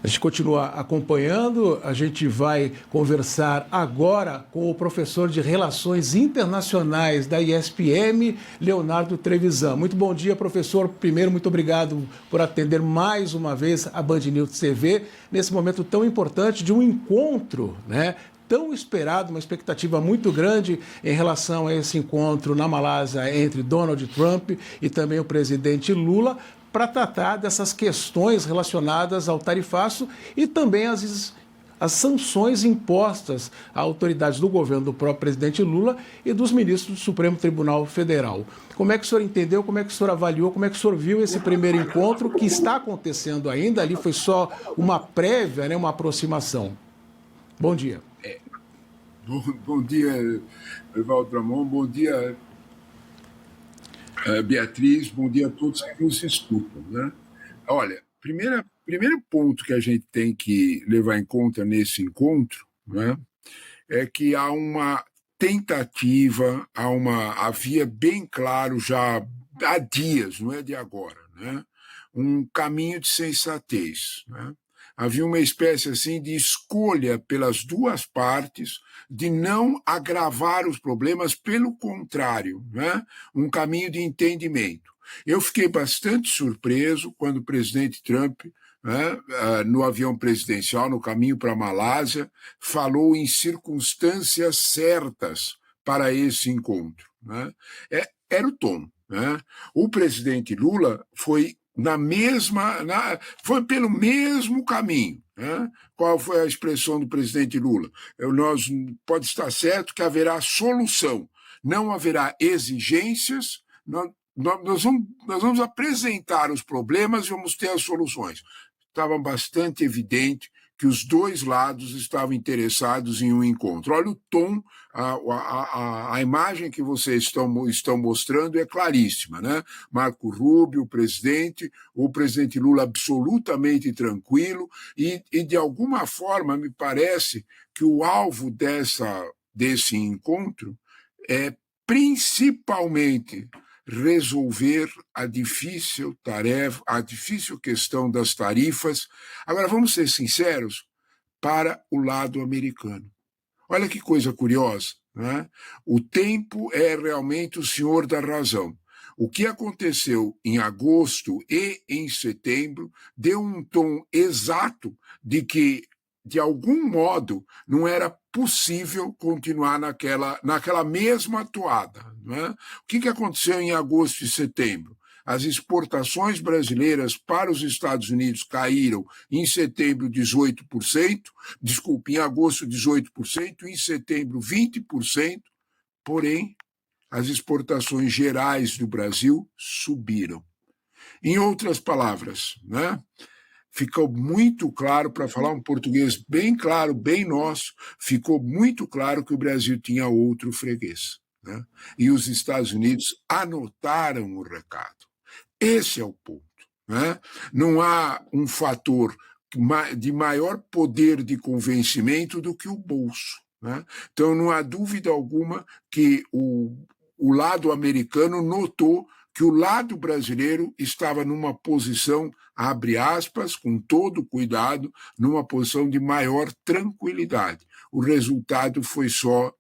gente continua acompanhando, a gente vai conversar agora com o professor de Relações Internacionais da ISPM, Leonardo Trevisan. Muito bom dia, professor. Primeiro, muito obrigado por atender mais uma vez a Band News TV, nesse momento tão importante de um encontro, né? Tão esperado, uma expectativa muito grande em relação a esse encontro na Malásia entre Donald Trump e também o presidente Lula, para tratar dessas questões relacionadas ao tarifaço e também as sanções impostas a autoridades do governo do próprio presidente Lula e dos ministros do Supremo Tribunal Federal. Como é que o senhor entendeu, como é que o senhor avaliou, como é que o senhor viu esse primeiro encontro que está acontecendo ainda? Ali foi só uma prévia, né, uma aproximação. Bom dia. Bom dia, Evaldo Ramon, bom dia, Beatriz, bom dia a todos que nos escutam. Né? Olha, primeiro ponto que a gente tem que levar em conta nesse encontro, né, é que há uma tentativa, havia bem claro já há dias, não é de agora, né, um caminho de sensatez. Né? Havia uma espécie assim de escolha pelas duas partes de não agravar os problemas, pelo contrário, né? Um caminho de entendimento. Eu fiquei bastante surpreso quando o presidente Trump, né, no avião presidencial, no caminho para a Malásia, falou em circunstâncias certas para esse encontro. Né? Era o tom. Né? O presidente Lula foi foi pelo mesmo caminho. Né? Qual foi a expressão do presidente Lula? Pode estar certo que haverá solução, não haverá exigências, nós vamos apresentar os problemas e vamos ter as soluções. Estava bastante evidente que os dois lados estavam interessados em um encontro. Olha o tom, a imagem que vocês estão mostrando é claríssima, né? Marco Rubio, o presidente Lula absolutamente tranquilo e de alguma forma me parece que o alvo desse encontro é principalmente resolver a difícil tarefa, a difícil questão das tarifas. Agora, vamos ser sinceros, para o lado americano. Olha que coisa curiosa, né? O tempo é realmente o senhor da razão. O que aconteceu em agosto e em setembro deu um tom exato de que, de algum modo, não era possível continuar naquela mesma toada. Né? O que aconteceu em agosto e setembro? As exportações brasileiras para os Estados Unidos caíram em setembro 18%, em agosto 18%, em setembro 20%, porém, as exportações gerais do Brasil subiram. Em outras palavras, né? Ficou muito claro, para falar um português bem claro, bem nosso, ficou muito claro que o Brasil tinha outro freguês. Né? E os Estados Unidos anotaram o recado. Esse é o ponto. Né? Não há um fator de maior poder de convencimento do que o bolso. Né? Então, não há dúvida alguma que o lado americano notou que o lado brasileiro estava numa posição, abre aspas, com todo cuidado, numa posição de maior tranquilidade. O resultado foi só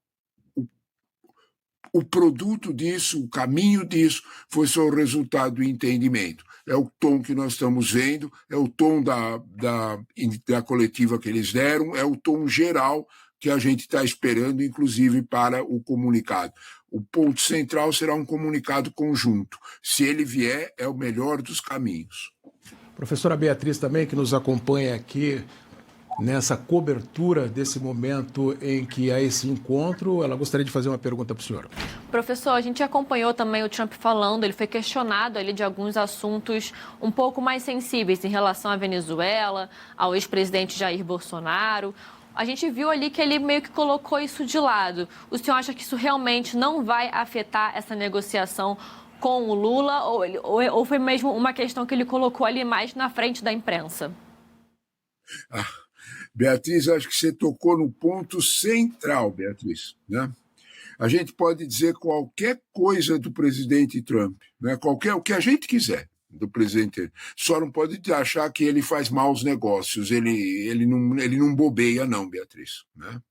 o produto disso, o caminho disso, foi só o resultado do entendimento. É o tom que nós estamos vendo, é o tom da coletiva que eles deram, é o tom geral que a gente está esperando, inclusive, para o comunicado. O ponto central será um comunicado conjunto. Se ele vier, é o melhor dos caminhos. Professora Beatriz também, que nos acompanha aqui nessa cobertura desse momento em que há esse encontro, ela gostaria de fazer uma pergunta para o senhor. Professor, a gente acompanhou também o Trump falando, ele foi questionado ali de alguns assuntos um pouco mais sensíveis em relação à Venezuela, ao ex-presidente Jair Bolsonaro. A gente viu ali que ele meio que colocou isso de lado. O senhor acha que isso realmente não vai afetar essa negociação com o Lula ou foi mesmo uma questão que ele colocou ali mais na frente da imprensa? Beatriz, acho que você tocou no ponto central, Beatriz. Né? A gente pode dizer qualquer coisa do presidente Trump, né? O que a gente quiser. do presidente. Só não pode achar que ele faz maus negócios, ele não bobeia não, Beatriz, né?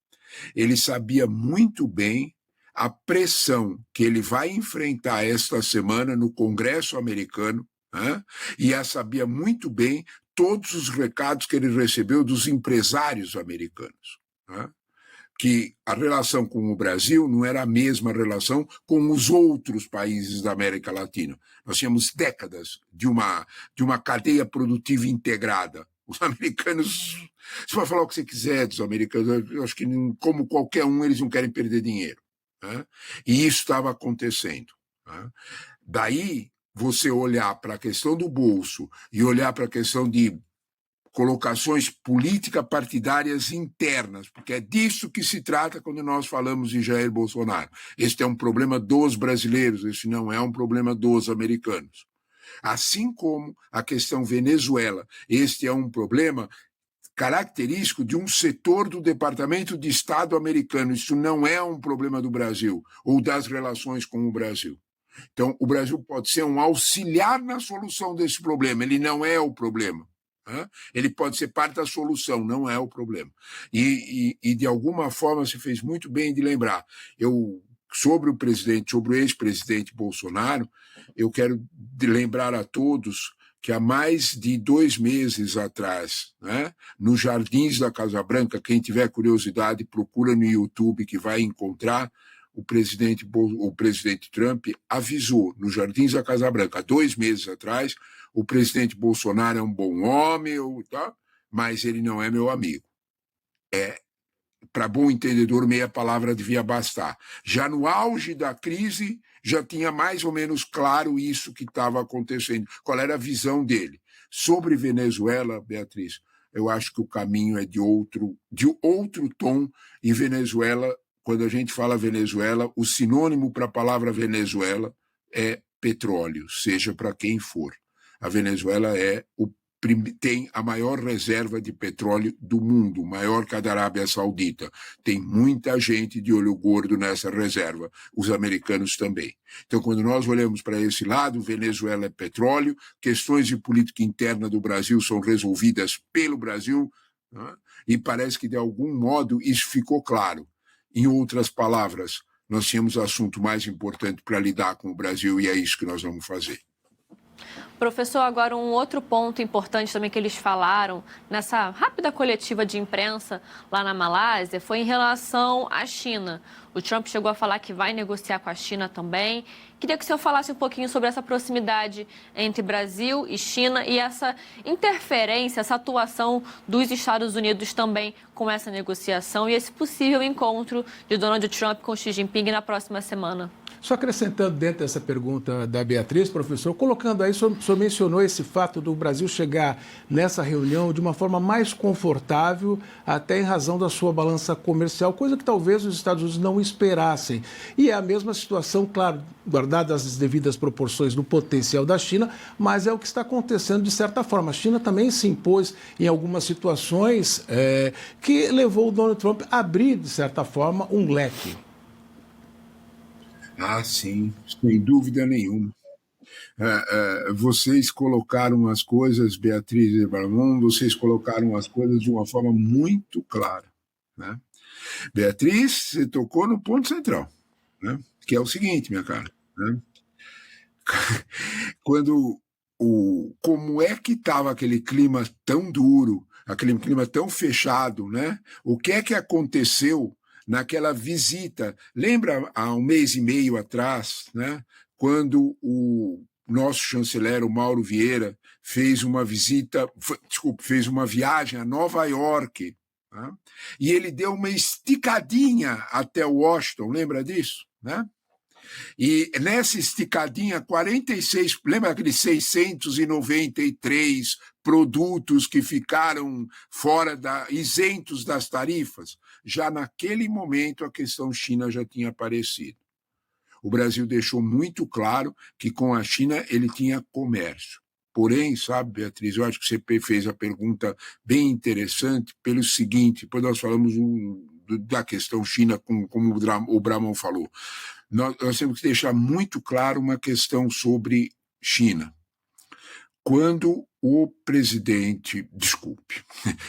Ele sabia muito bem a pressão que ele vai enfrentar esta semana no Congresso americano, né? E sabia muito bem todos os recados que ele recebeu dos empresários americanos, né? Que a relação com o Brasil não era a mesma relação com os outros países da América Latina. Nós tínhamos décadas de uma cadeia produtiva integrada. Os americanos, você vai falar o que você quiser dos americanos, eu acho que, como qualquer um, eles não querem perder dinheiro, né? E isso estava acontecendo, né? Daí, você olhar para a questão do bolso e olhar para a questão de colocações política-partidárias internas, porque é disso que se trata quando nós falamos em Jair Bolsonaro. Este é um problema dos brasileiros, este não é um problema dos americanos. Assim como a questão Venezuela, este é um problema característico de um setor do Departamento de Estado americano. Isso não é um problema do Brasil ou das relações com o Brasil. Então, o Brasil pode ser um auxiliar na solução desse problema, ele não é o problema. Ele pode ser parte da solução, não é o problema. E de alguma forma, você fez muito bem de lembrar. Sobre o ex-presidente Bolsonaro, eu quero lembrar a todos que há mais de 2 meses atrás, né, nos Jardins da Casa Branca, quem tiver curiosidade, procura no YouTube que vai encontrar. O presidente Trump avisou nos Jardins da Casa Branca, há 2 meses atrás, o presidente Bolsonaro é um bom homem, tá? Mas ele não é meu amigo. Para bom entendedor, meia palavra devia bastar. Já no auge da crise, já tinha mais ou menos claro isso que estava acontecendo. Qual era a visão dele? Sobre Venezuela, Beatriz, eu acho que o caminho é de outro tom, e Venezuela, quando a gente fala Venezuela, o sinônimo para a palavra Venezuela é petróleo, seja para quem for. A Venezuela tem a maior reserva de petróleo do mundo, maior que a da Arábia Saudita. Tem muita gente de olho gordo nessa reserva, os americanos também. Então, quando nós olhamos para esse lado, Venezuela é petróleo, questões de política interna do Brasil são resolvidas pelo Brasil, né? E parece que, de algum modo, isso ficou claro. Em outras palavras, nós tínhamos assunto mais importante para lidar com o Brasil e é isso que nós vamos fazer. Professor, agora um outro ponto importante também que eles falaram nessa rápida coletiva de imprensa lá na Malásia foi em relação à China. O Trump chegou a falar que vai negociar com a China também. Queria que o senhor falasse um pouquinho sobre essa proximidade entre Brasil e China e essa interferência, essa atuação dos Estados Unidos também com essa negociação e esse possível encontro de Donald Trump com Xi Jinping na próxima semana. Só acrescentando dentro dessa pergunta da Beatriz, professor, colocando aí, o senhor mencionou esse fato do Brasil chegar nessa reunião de uma forma mais confortável, até em razão da sua balança comercial, coisa que talvez os Estados Unidos não esperassem. E é a mesma situação, claro, guardadas as devidas proporções do potencial da China, mas é o que está acontecendo de certa forma. A China também se impôs em algumas situações que levou o Donald Trump a abrir, de certa forma, um leque. Ah, sim, sem dúvida nenhuma. Vocês colocaram as coisas, Beatriz e Bramon, vocês colocaram as coisas de uma forma muito clara, né? Beatriz, você tocou no ponto central, né? Que é o seguinte, minha cara, né? Como é que estava aquele clima tão duro, aquele clima tão fechado, né? O que é que aconteceu naquela visita? Lembra há 1 mês e meio atrás, né, quando o nosso chanceler, o Mauro Vieira, fez uma viagem a Nova York, né, e ele deu uma esticadinha até Washington, lembra disso? Né? E nessa esticadinha, 46, lembra aqueles 693 produtos que ficaram isentos das tarifas? Já naquele momento a questão China já tinha aparecido. O Brasil deixou muito claro que com a China ele tinha comércio. Porém, sabe, Beatriz, eu acho que você fez a pergunta bem interessante pelo seguinte, depois nós falamos da questão China, como o Bramon falou. Nós temos que deixar muito claro uma questão sobre China. quando o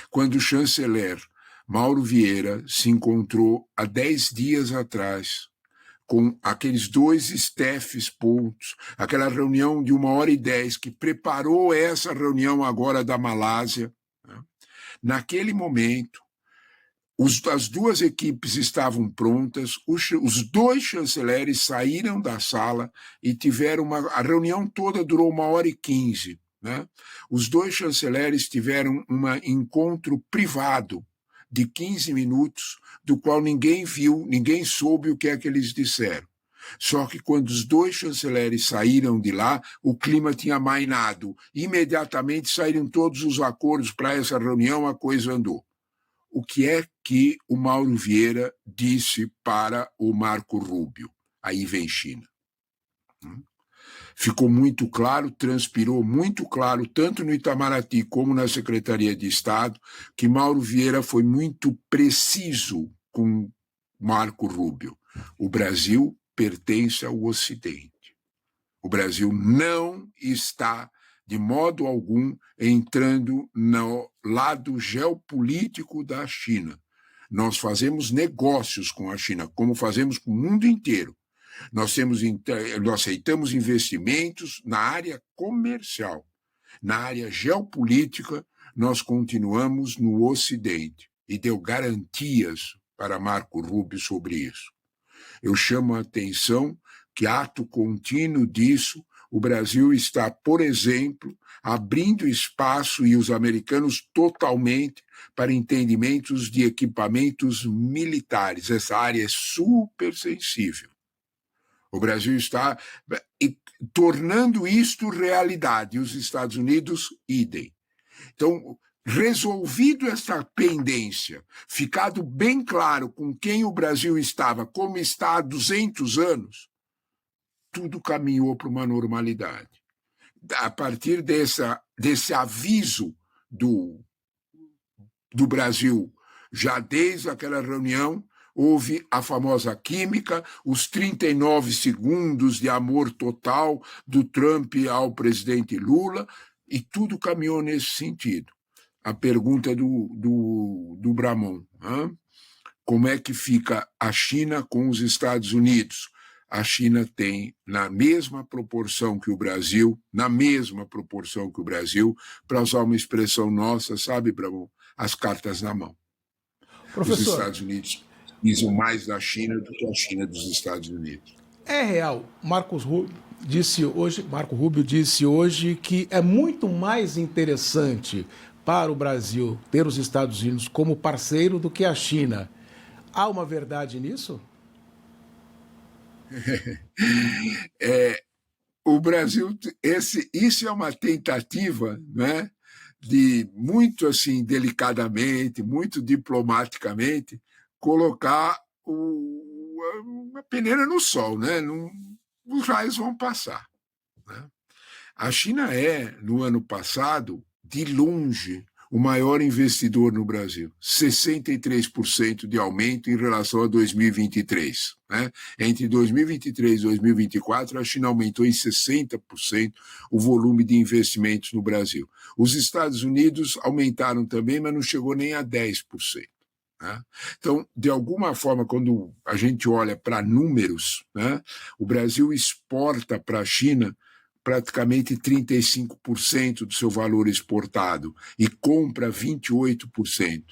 quando o chanceler Mauro Vieira se encontrou há 10 dias atrás com aqueles 2 staffs pontos, aquela reunião de 1h10 que preparou essa reunião agora da Malásia, né? Naquele momento, as 2 equipes estavam prontas, os 2 chanceleres saíram da sala e tiveram a reunião toda durou 1h15. Né? Os 2 chanceleres tiveram um encontro privado de 15 minutos, do qual ninguém viu, ninguém soube o que é que eles disseram. Só que quando os 2 chanceleres saíram de lá, o clima tinha amainado. Imediatamente saíram todos os acordos para essa reunião, a coisa andou. O que é que o Mauro Vieira disse para o Marco Rubio? Aí vem China. Ficou muito claro, transpirou muito claro, tanto no Itamaraty como na Secretaria de Estado, que Mauro Vieira foi muito preciso com Marco Rubio. O Brasil pertence ao Ocidente. O Brasil não está, de modo algum, entrando no lado geopolítico da China. Nós fazemos negócios com a China, como fazemos com o mundo inteiro. Nós aceitamos investimentos na área comercial. Na área geopolítica, nós continuamos no Ocidente. E deu garantias para Marco Rubio sobre isso. Eu chamo a atenção que, ato contínuo disso, o Brasil está, por exemplo, abrindo espaço, e os americanos totalmente, para entendimentos de equipamentos militares. Essa área é super sensível. O Brasil está tornando isto realidade, e os Estados Unidos, idem. Então, resolvido essa pendência, ficado bem claro com quem o Brasil estava, como está há 200 anos, tudo caminhou para uma normalidade. A partir desse aviso do Brasil, já desde aquela reunião, houve a famosa química, os 39 segundos de amor total do Trump ao presidente Lula, e tudo caminhou nesse sentido. A pergunta do Bramon, como é que fica a China com os Estados Unidos? A China tem, na mesma proporção que o Brasil, para usar uma expressão nossa, sabe, Bramon? As cartas na mão. Professor, os Estados Unidos precisam mais da China do que a China dos Estados Unidos. É real. Marco Rubio disse hoje que é muito mais interessante para o Brasil ter os Estados Unidos como parceiro do que a China. Há uma verdade nisso? O Brasil, isso é uma tentativa, né, de muito assim delicadamente, muito diplomaticamente, colocar uma peneira no sol, né? Os raios vão passar. Né? A China no ano passado, de longe, o maior investidor no Brasil, 63% de aumento em relação a 2023. Né? Entre 2023 e 2024, a China aumentou em 60% o volume de investimentos no Brasil. Os Estados Unidos aumentaram também, mas não chegou nem a 10%. Né? Então, de alguma forma, quando a gente olha para números, né, o Brasil exporta para a China praticamente 35% do seu valor exportado e compra 28%.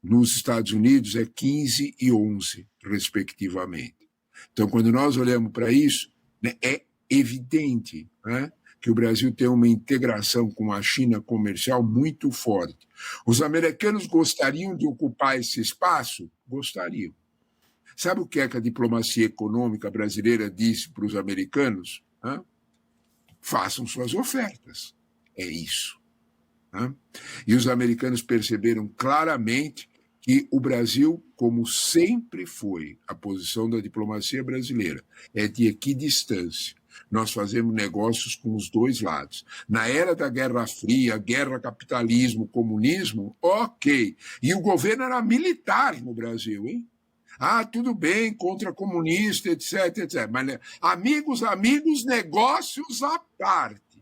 Nos Estados Unidos é 15% e 11%, respectivamente. Então, quando nós olhamos para isso, né, é evidente, né, que o Brasil tem uma integração com a China comercial muito forte. Os americanos gostariam de ocupar esse espaço? Gostariam. Sabe o que é que a diplomacia econômica brasileira disse para os americanos? Façam suas ofertas. É isso. E os americanos perceberam claramente que o Brasil, como sempre foi a posição da diplomacia brasileira, é de equidistância. Nós fazemos negócios com os dois lados. Na era da Guerra Fria, guerra, capitalismo, comunismo, ok. E o governo era militar no Brasil, hein? Tudo bem, contra comunista, etc, etc. Mas amigos, negócios à parte.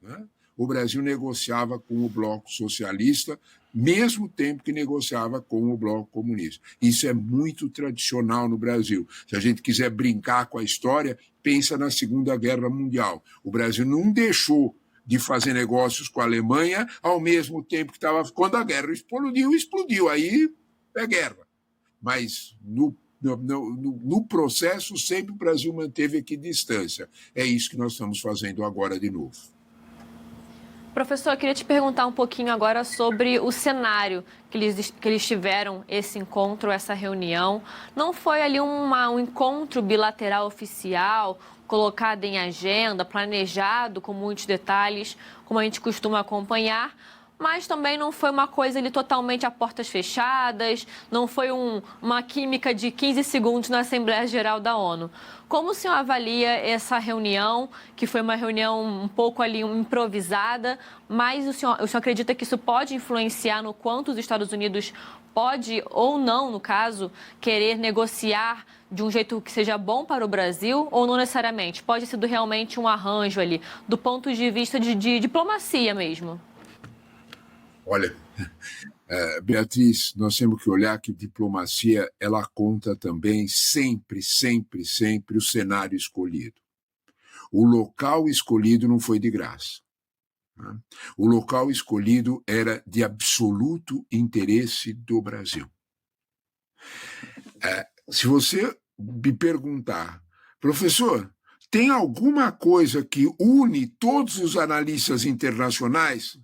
Né? o Brasil negociava com o Bloco Socialista, mesmo tempo que negociava com o Bloco Comunista. Isso é muito tradicional no Brasil. Se a gente quiser brincar com a história, pensa na Segunda Guerra Mundial. O Brasil não deixou de fazer negócios com a Alemanha ao mesmo tempo que estava... Quando a guerra explodiu. Aí é guerra. Mas no processo, sempre o Brasil manteve equidistância. É isso que nós estamos fazendo agora de novo. Professor, eu queria te perguntar um pouquinho agora sobre o cenário que eles tiveram esse encontro, essa reunião. Não foi ali um encontro bilateral oficial, colocado em agenda, planejado com muitos detalhes, como a gente costuma acompanhar, mas também não foi uma coisa ali totalmente a portas fechadas, não foi uma química de 15 segundos na Assembleia Geral da ONU. Como o senhor avalia essa reunião, que foi uma reunião um pouco ali improvisada, mas o senhor acredita que isso pode influenciar no quanto os Estados Unidos pode ou não, no caso, querer negociar de um jeito que seja bom para o Brasil ou não necessariamente? Pode ser realmente um arranjo ali, do ponto de vista de diplomacia mesmo? Olha, Beatriz, nós temos que olhar que diplomacia, ela conta também sempre o cenário escolhido. O local escolhido não foi de graça. Né? O local escolhido era de absoluto interesse do Brasil. Se você me perguntar, professor, tem alguma coisa que une todos os analistas internacionais?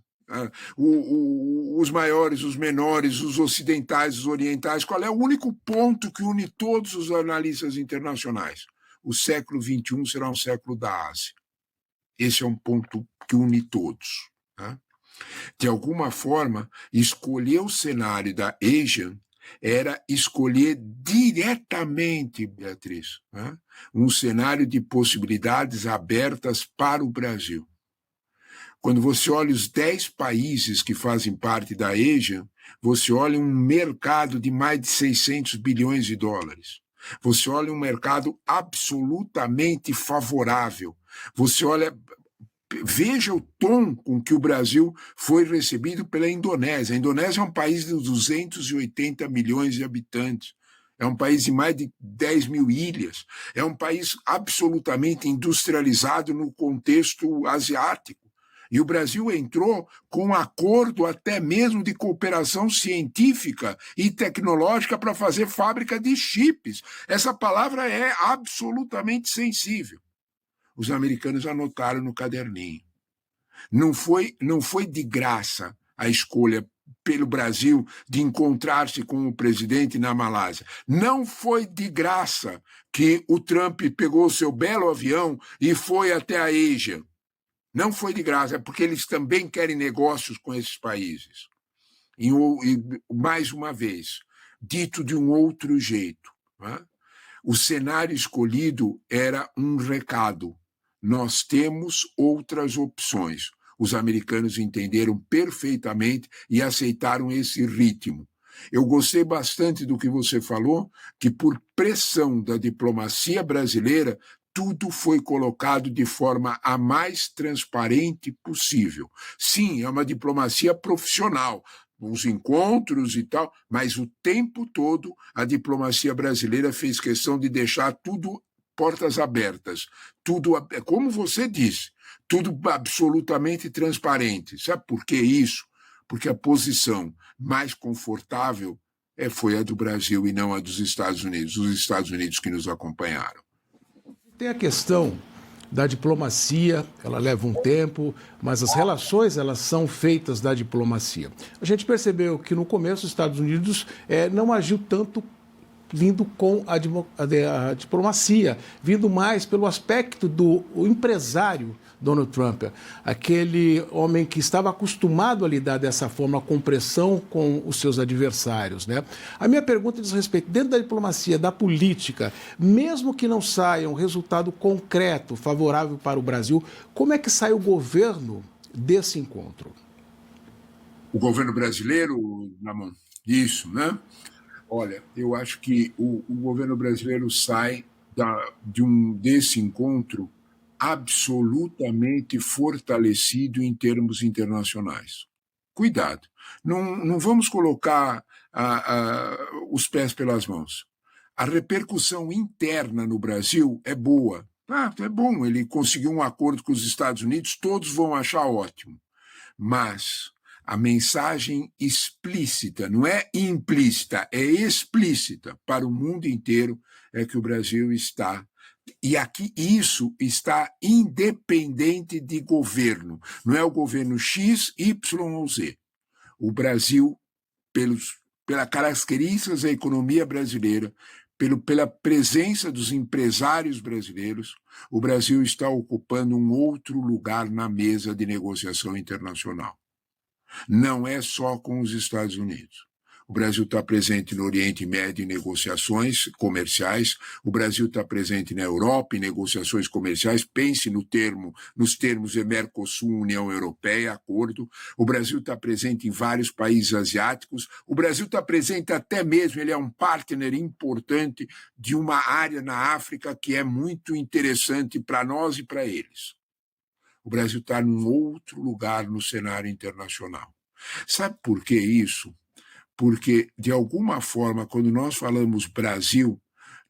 Os maiores, os menores, os ocidentais, os orientais, qual é o único ponto que une todos os analistas internacionais? O século XXI será um século da Ásia. Esse é um ponto que une todos. Né? De alguma forma, escolher o cenário da Asian era escolher diretamente, Beatriz, né? Um cenário de possibilidades abertas para o Brasil. Quando você olha os 10 países que fazem parte da Asian, você olha um mercado de mais de 600 bilhões de dólares. Você olha um mercado absolutamente favorável. Você olha... Veja o tom com que o Brasil foi recebido pela Indonésia. A Indonésia é um país de 280 milhões de habitantes. É um país de mais de 10 mil ilhas. É um país absolutamente industrializado no contexto asiático. E o Brasil entrou com um acordo até mesmo de cooperação científica e tecnológica para fazer fábrica de chips. Essa palavra é absolutamente sensível. Os americanos anotaram no caderninho. Não foi de graça a escolha pelo Brasil de encontrar-se com o presidente na Malásia. Não foi de graça que o Trump pegou o seu belo avião e foi até a Ásia. Não foi de graça, é porque eles também querem negócios com esses países. E mais uma vez, dito de um outro jeito, né? O cenário escolhido era um recado. Nós temos outras opções. Os americanos entenderam perfeitamente e aceitaram esse ritmo. Eu gostei bastante do que você falou, que por pressão da diplomacia brasileira, tudo foi colocado de forma a mais transparente possível. Sim, é uma diplomacia profissional, os encontros e tal, mas o tempo todo a diplomacia brasileira fez questão de deixar tudo portas abertas, tudo, como você disse, tudo absolutamente transparente. Sabe por que isso? Porque a posição mais confortável foi a do Brasil e não a dos Estados Unidos, os Estados Unidos que nos acompanharam. Tem a questão da diplomacia, ela leva um tempo, mas as relações elas são feitas da diplomacia. A gente percebeu que no começo os Estados Unidos não agiu tanto vindo com a diplomacia, vindo mais pelo aspecto do empresário Donald Trump, aquele homem que estava acostumado a lidar dessa forma, com pressão com os seus adversários, né? A minha pergunta diz respeito, dentro da diplomacia, da política, mesmo que não saia um resultado concreto, favorável para o Brasil, como é que sai o governo desse encontro? O governo brasileiro, Namon, isso, né? Olha, eu acho que o governo brasileiro sai desse encontro absolutamente fortalecido em termos internacionais. Cuidado, não vamos colocar os pés pelas mãos. A repercussão interna no Brasil é boa. É bom, ele conseguiu um acordo com os Estados Unidos, todos vão achar ótimo. Mas a mensagem explícita, não é implícita, é explícita para o mundo inteiro, é que o Brasil está. E aqui isso está independente de governo. Não é o governo X, Y ou Z. O Brasil, pelas características da economia brasileira, pela presença dos empresários brasileiros, o Brasil está ocupando um outro lugar na mesa de negociação internacional. Não é só com os Estados Unidos. O Brasil está presente no Oriente Médio em negociações comerciais, o Brasil está presente na Europa em negociações comerciais, pense nos termos de Mercosul, União Europeia, acordo, o Brasil está presente em vários países asiáticos, o Brasil está presente até mesmo, ele é um partner importante de uma área na África que é muito interessante para nós e para eles. O Brasil está num outro lugar no cenário internacional. Sabe por que isso? Porque, de alguma forma, quando nós falamos Brasil,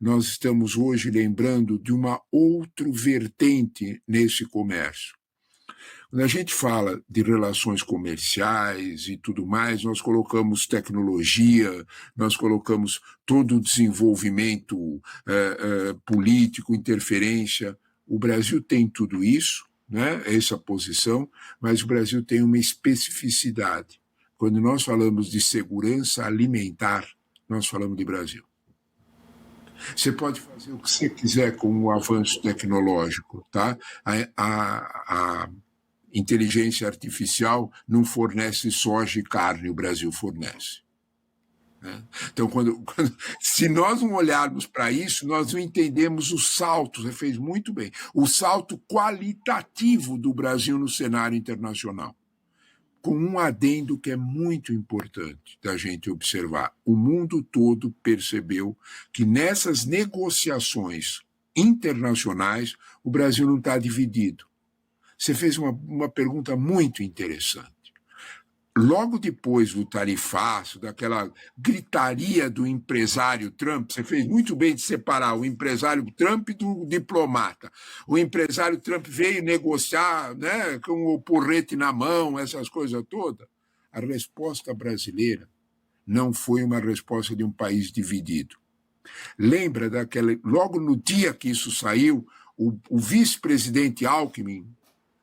nós estamos hoje lembrando de uma outra vertente nesse comércio. Quando a gente fala de relações comerciais e tudo mais, nós colocamos tecnologia, nós colocamos todo o desenvolvimento político, interferência. O Brasil tem tudo isso, né, essa posição, mas o Brasil tem uma especificidade. Quando nós falamos de segurança alimentar, nós falamos de Brasil. Você pode fazer o que você quiser com o avanço tecnológico, tá? A inteligência artificial não fornece soja e carne, o Brasil fornece. Né? Então, se nós não olharmos para isso, nós não entendemos o salto, você fez muito bem, o salto qualitativo do Brasil no cenário internacional. Com um adendo que é muito importante da gente observar. O mundo todo percebeu que nessas negociações internacionais o Brasil não está dividido. Você fez uma pergunta muito interessante. Logo depois do tarifaço, daquela gritaria do empresário Trump, você fez muito bem de separar o empresário Trump do diplomata. O empresário Trump veio negociar, né, com o porrete na mão, essas coisas todas. A resposta brasileira não foi uma resposta de um país dividido. Lembra logo no dia que isso saiu, o vice-presidente Alckmin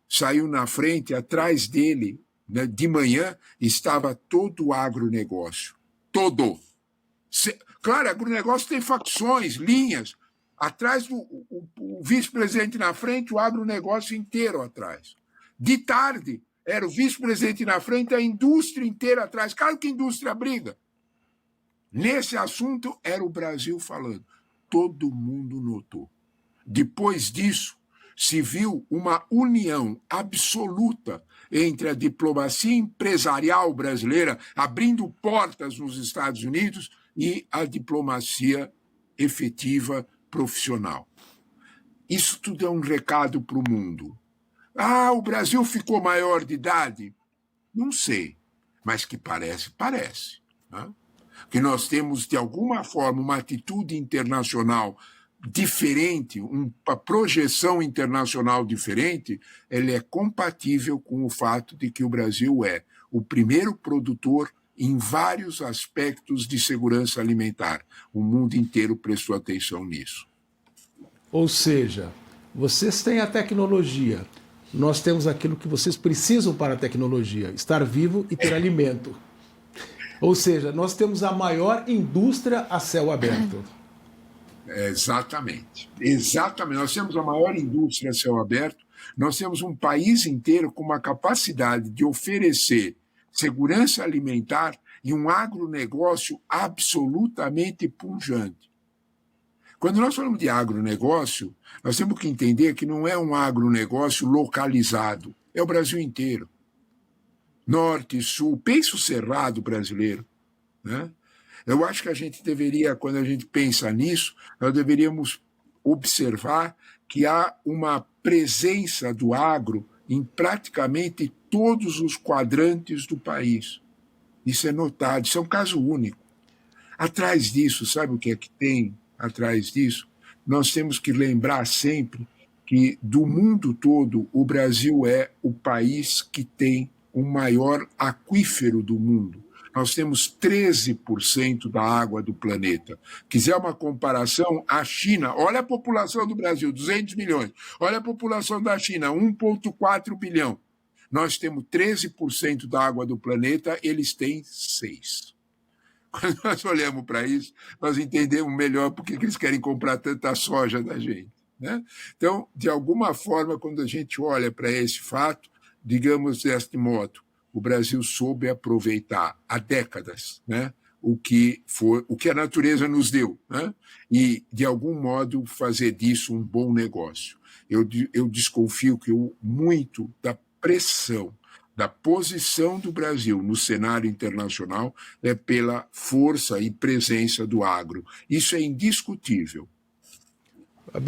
saiu na frente, atrás dele, de manhã, estava todo o agronegócio. Todo. Claro, agronegócio tem facções, linhas. Atrás do o vice-presidente na frente, o agronegócio inteiro atrás. De tarde, era o vice-presidente na frente, a indústria inteira atrás. Claro que a indústria briga. Nesse assunto, era o Brasil falando. Todo mundo notou. Depois disso, se viu uma união absoluta entre a diplomacia empresarial brasileira, abrindo portas nos Estados Unidos, e a diplomacia efetiva profissional. Isso tudo é um recado para o mundo. O Brasil ficou maior de idade? Não sei, mas que parece. Né? Que nós temos, de alguma forma, uma atitude internacional diferente, uma projeção internacional diferente, ela é compatível com o fato de que o Brasil é o primeiro produtor em vários aspectos de segurança alimentar. O mundo inteiro prestou atenção nisso. Ou seja, vocês têm a tecnologia, nós temos aquilo que vocês precisam para a tecnologia, estar vivo e ter alimento. Ou seja, nós temos a maior indústria a céu aberto. Exatamente. Nós temos a maior indústria a céu aberto, nós temos um país inteiro com uma capacidade de oferecer segurança alimentar e um agronegócio absolutamente pujante. Quando nós falamos de agronegócio, nós temos que entender que não é um agronegócio localizado, é o Brasil inteiro. Norte, sul, pensa o cerrado brasileiro, né? Eu acho que a gente deveria, quando a gente pensa nisso, nós deveríamos observar que há uma presença do agro em praticamente todos os quadrantes do país. Isso é notado, isso é um caso único. Atrás disso, sabe o que é que tem atrás disso? Nós temos que lembrar sempre que, do mundo todo, o Brasil é o país que tem o maior aquífero do mundo. Nós temos 13% da água do planeta. Quiser uma comparação, a China, olha a população do Brasil, 200 milhões. Olha a população da China, 1,4 bilhão. Nós temos 13% da água do planeta, eles têm 6%. Quando nós olhamos para isso, nós entendemos melhor por que eles querem comprar tanta soja da gente, né? Então, de alguma forma, quando a gente olha para esse fato, digamos deste modo, o Brasil soube aproveitar há décadas, né, o que a natureza nos deu, né, e, de algum modo, fazer disso um bom negócio. Eu desconfio que muito da pressão, da posição do Brasil no cenário internacional é pela força e presença do agro. Isso é indiscutível.